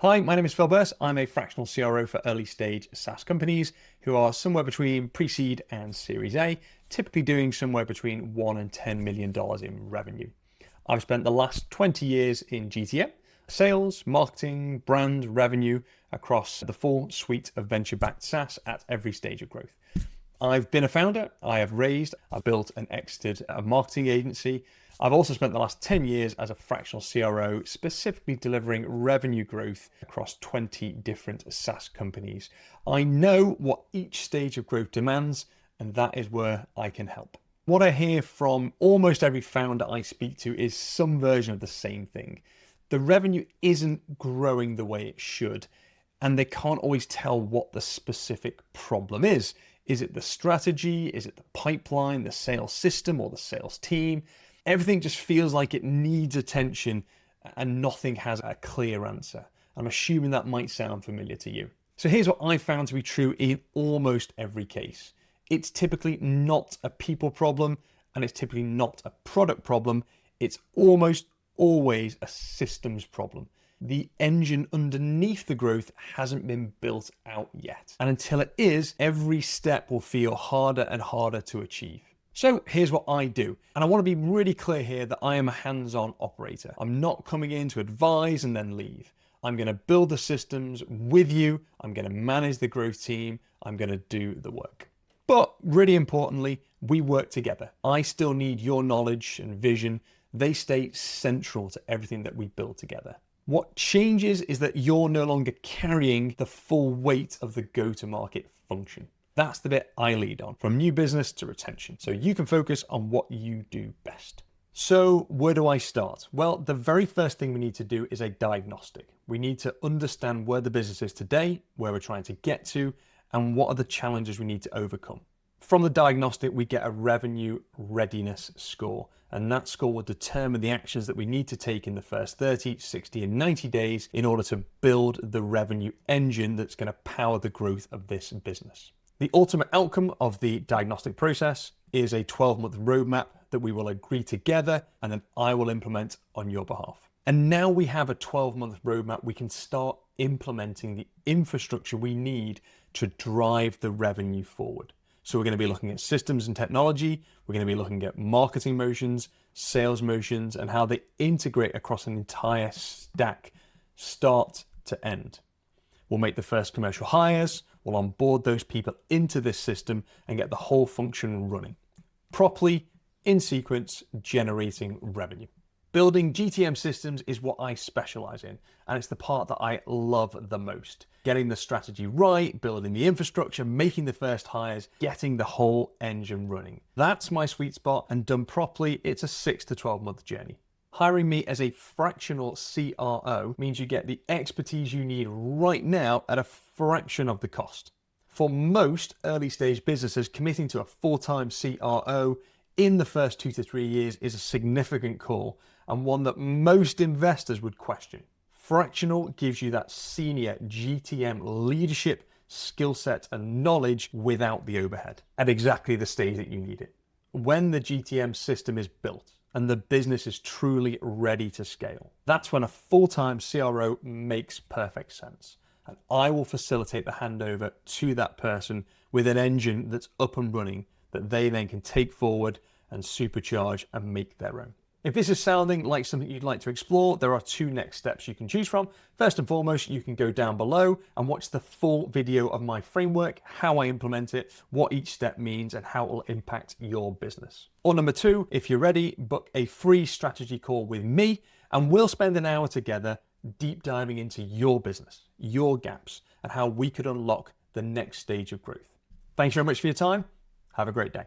Hi, my name is Birss. I'm a fractional CRO for early stage SaaS companies who are somewhere between pre-seed and Series A, typically doing somewhere between $1 and $10 million in revenue. I've spent the last 20 years in GTM, sales, marketing, brand, revenue across the full suite of venture-backed SaaS at every stage of growth. I've been a founder, I've built and exited a marketing agency. I've also spent the last 10 years as a fractional CRO, specifically delivering revenue growth across 20 different SaaS companies. I know what each stage of growth demands, and that is where I can help. What I hear from almost every founder I speak to is some version of the same thing. The revenue isn't growing the way it should, and they can't always tell what the specific problem is. Is it the strategy? Is it the pipeline, the sales system, or the sales team? Everything just feels like it needs attention and nothing has a clear answer. I'm assuming that might sound familiar to you. So here's what I found to be true in almost every case. It's typically not a people problem, and it's typically not a product problem. It's almost always a systems problem. The engine underneath the growth hasn't been built out yet. And until it is, every step will feel harder and harder to achieve. So here's what I do. And I want to be really clear here that I am a hands-on operator. I'm not coming in to advise and then leave. I'm going to build the systems with you. I'm going to manage the growth team. I'm going to do the work. But really importantly, we work together. I still need your knowledge and vision. They stay central to everything that we build together. What changes is that you're no longer carrying the full weight of the go-to-market function. That's the bit I lead on, from new business to retention. So you can focus on what you do best. So where do I start? Well, the very first thing we need to do is a diagnostic. We need to understand where the business is today, where we're trying to get to, and what are the challenges we need to overcome. From the diagnostic, we get a revenue readiness score, and that score will determine the actions that we need to take in the first 30, 60, and 90 days in order to build the revenue engine that's going to power the growth of this business. The ultimate outcome of the diagnostic process is a 12-month roadmap that we will agree together, and then I will implement on your behalf. And now we have a 12-month roadmap, we can start implementing the infrastructure we need to drive the revenue forward. So we're going to be looking at systems and technology. We're going to be looking at marketing motions, sales motions, and how they integrate across an entire stack, start to end. We'll make the first commercial hires. We'll onboard those people into this system and get the whole function running properly, in sequence, generating revenue. Building GTM systems is what I specialize in, and it's the part that I love the most. Getting the strategy right, building the infrastructure, making the first hires, getting the whole engine running. That's my sweet spot, and done properly, it's a 6 to 12 month journey. Hiring me as a fractional CRO means you get the expertise you need right now at a fraction of the cost. For most early stage businesses, committing to a full-time CRO in the first 2 to 3 years is a significant call, and one that most investors would question. Fractional gives you that senior GTM leadership, skill set, and knowledge without the overhead at exactly the stage that you need it. When the GTM system is built and the business is truly ready to scale, that's when a full-time CRO makes perfect sense. And I will facilitate the handover to that person with an engine that's up and running that they then can take forward and supercharge and make their own. If this is sounding like something you'd like to explore, there are 2 next steps you can choose from. First and foremost, you can go down below and watch the full video of my framework, how I implement it, what each step means, and how it will impact your business. Or number 2, if you're ready, book a free strategy call with me, and we'll spend an hour together deep diving into your business, your gaps, and how we could unlock the next stage of growth. Thanks very much for your time. Have a great day.